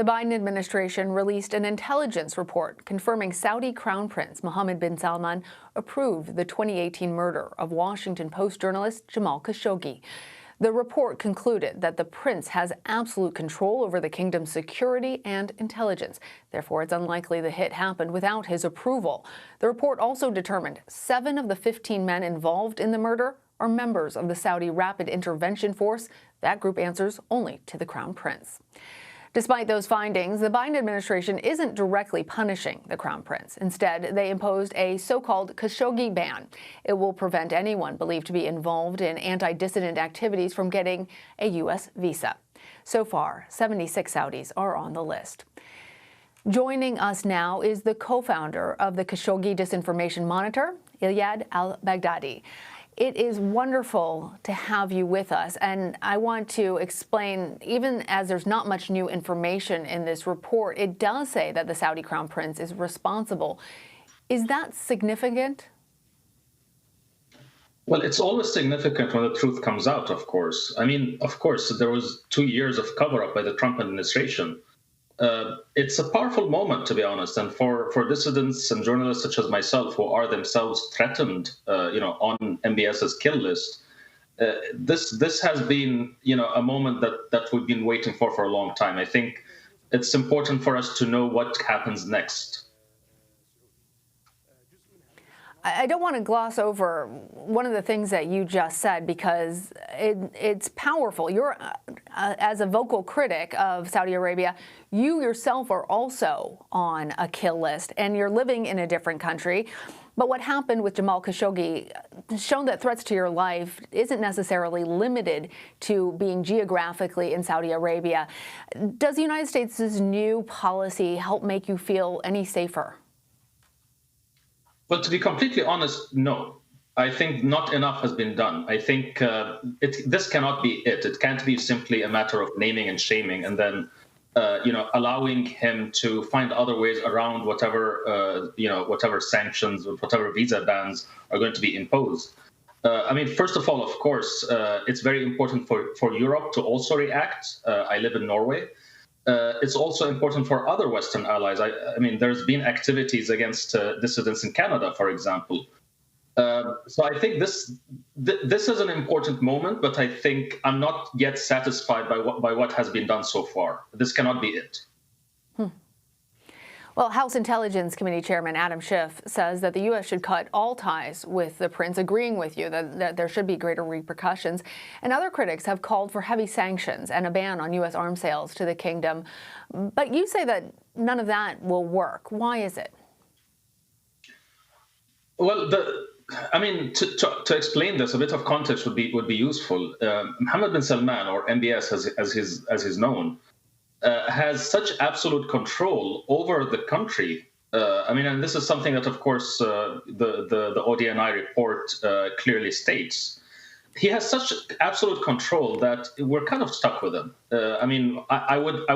The Biden administration released an intelligence report confirming Saudi Crown Prince Mohammed bin Salman approved the 2018 murder of Washington Post journalist Jamal Khashoggi. The report concluded that the prince has absolute control over the kingdom's security and intelligence. Therefore, it's unlikely the hit happened without his approval. The report also determined 7 of the 15 men involved in the murder are members of the Saudi Rapid Intervention Force. That group answers only to the Crown Prince. Despite those findings, the Biden administration isn't directly punishing the Crown Prince. Instead, they imposed a so-called Khashoggi ban. It will prevent anyone believed to be involved in anti-dissident activities from getting a U.S. visa. So far, 76 Saudis are on the list. Joining us now is the co-founder of the Khashoggi Disinformation Monitor, Iyad el-Baghdadi. It is wonderful to have you with us, and I want to explain, even as there's not much new information in this report, it does say that the Saudi Crown Prince is responsible. Is that significant? Well, it's always significant when the truth comes out, of course. I mean, of course, there was 2 years of cover-up by the Trump administration. It's a powerful moment, to be honest, and for dissidents and journalists such as myself who are themselves threatened, on MBS's kill list, this has been, a moment that we've been waiting for a long time. I think it's important for us to know what happens next. I don't want to gloss over one of the things that you just said because it's powerful. You're, as a vocal critic of Saudi Arabia, you yourself are also on a kill list and you're living in a different country. But what happened with Jamal Khashoggi shown that threats to your life isn't necessarily limited to being geographically in Saudi Arabia. Does the United States' new policy help make you feel any safer? Well, to be completely honest, no. I think not enough has been done. I think this cannot be it. It can't be simply a matter of naming and shaming and then, allowing him to find other ways around whatever sanctions or whatever visa bans are going to be imposed. First of all, of course, it's very important for Europe to also react. I live in Norway. It's also important for other Western allies. There's been activities against dissidents in Canada, for example. So I think this is an important moment, but I think I'm not yet satisfied by what has been done so far. This cannot be it. Well, House Intelligence Committee Chairman Adam Schiff says that the U.S. should cut all ties with the prince, agreeing with you that there should be greater repercussions. And other critics have called for heavy sanctions and a ban on U.S. arms sales to the kingdom. But you say that none of that will work. Why is it? Well, to explain this, a bit of context would be useful. Mohammed bin Salman, or MBS as he's known, has such absolute control over the country. And this is something that, of course, the ODNI report clearly states. He has such absolute control that we're kind of stuck with him. I would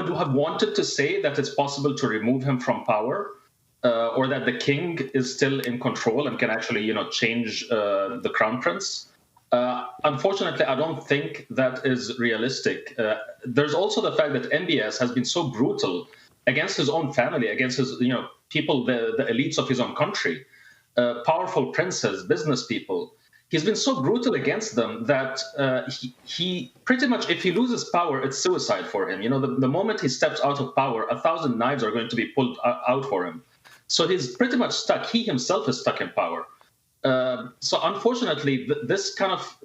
have wanted to say that it's possible to remove him from power, or that the king is still in control and can actually, change the crown prince. Unfortunately, I don't think that is realistic. There's also the fact that MBS has been so brutal against his own family, against his, people, the elites of his own country, powerful princes, business people. He's been so brutal against them that he pretty much, if he loses power, it's suicide for him. The moment he steps out of power, 1,000 knives are going to be pulled out for him. So he's pretty much stuck. He himself is stuck in power. So unfortunately, this calls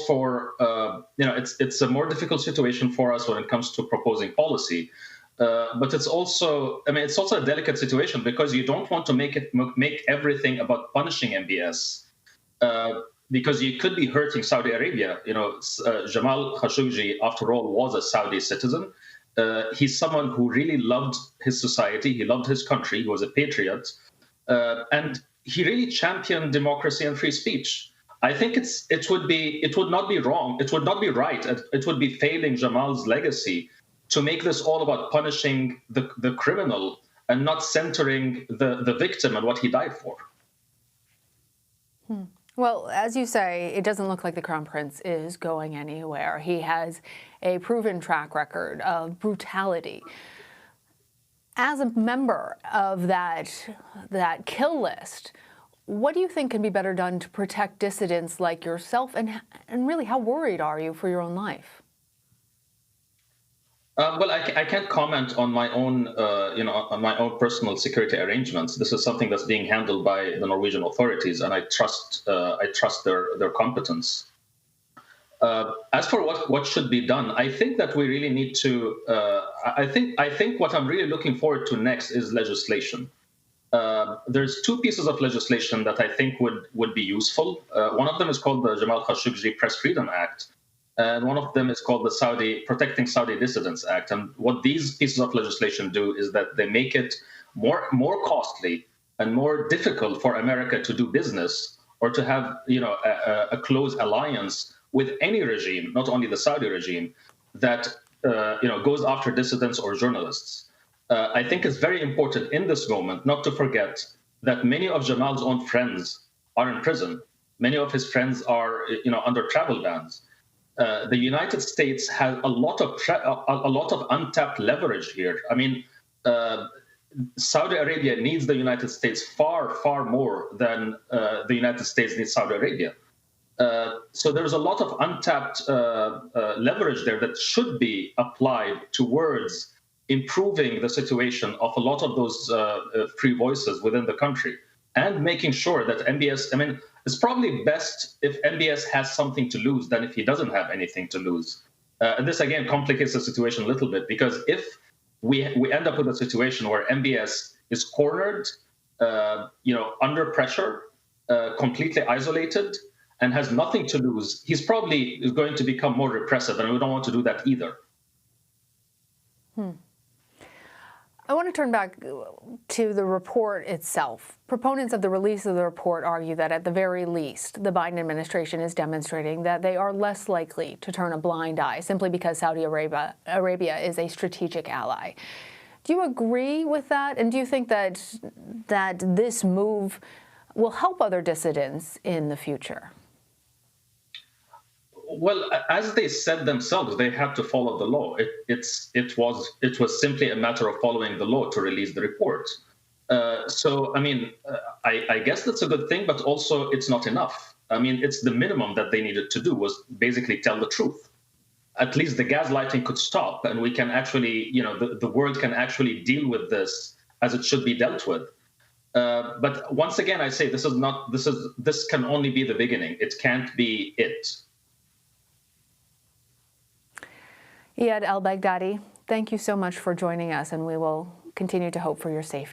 for it's a more difficult situation for us when it comes to proposing policy, but it's also a delicate situation because you don't want to make everything about punishing MBS, because you could be hurting Saudi Arabia. Jamal Khashoggi, after all, was a Saudi citizen. He's someone who really loved his society. He loved his country. He was a patriot, and he really championed democracy and free speech. I think it would not be wrong. It would not be right. It would be failing Jamal's legacy to make this all about punishing the criminal and not centering the victim and what he died for. Well, as you say, it doesn't look like the Crown Prince is going anywhere. He has a proven track record of brutality. As a member of that kill list, what do you think can be better done to protect dissidents like yourself? And really, how worried are you for your own life? Well, I can't comment on my own, on my own personal security arrangements. This is something that's being handled by the Norwegian authorities, and I trust their competence. As for what should be done, I think that we really need to. I think what I'm really looking forward to next is legislation. There's two pieces of legislation that I think would be useful. One of them is called the Jamal Khashoggi Press Freedom Act, and one of them is called the Protecting Saudi Dissidents Act. And what these pieces of legislation do is that they make it more costly and more difficult for America to do business or to have a close alliance with any regime, not only the Saudi regime, that goes after dissidents or journalists. I think it's very important in this moment not to forget that many of Jamal's own friends are in prison. Many of his friends are under travel bans. The United States has a lot of untapped leverage here. I mean, Saudi Arabia needs the United States far more than the United States needs Saudi Arabia. So there's a lot of untapped leverage there that should be applied towards improving the situation of a lot of those free voices within the country and making sure that MBS, it's probably best if MBS has something to lose than if he doesn't have anything to lose. And this, again, complicates the situation a little bit, because if we end up with a situation where MBS is cornered, under pressure, completely isolated, and has nothing to lose, he's probably going to become more repressive, and we don't want to do that either. I want to turn back to the report itself. Proponents of the release of the report argue that at the very least, the Biden administration is demonstrating that they are less likely to turn a blind eye simply because Saudi Arabia is a strategic ally. Do you agree with that? And do you think that this move will help other dissidents in the future? Well, as they said themselves, they had to follow the law. It was simply a matter of following the law to release the report. I guess that's a good thing, but also it's not enough. It's the minimum that they needed to do was basically tell the truth. At least the gaslighting could stop, and we can actually, the world can actually deal with this as it should be dealt with. But once again, I say this can only be the beginning. It can't be it. Iyad el-Baghdadi, thank you so much for joining us, and we will continue to hope for your safety.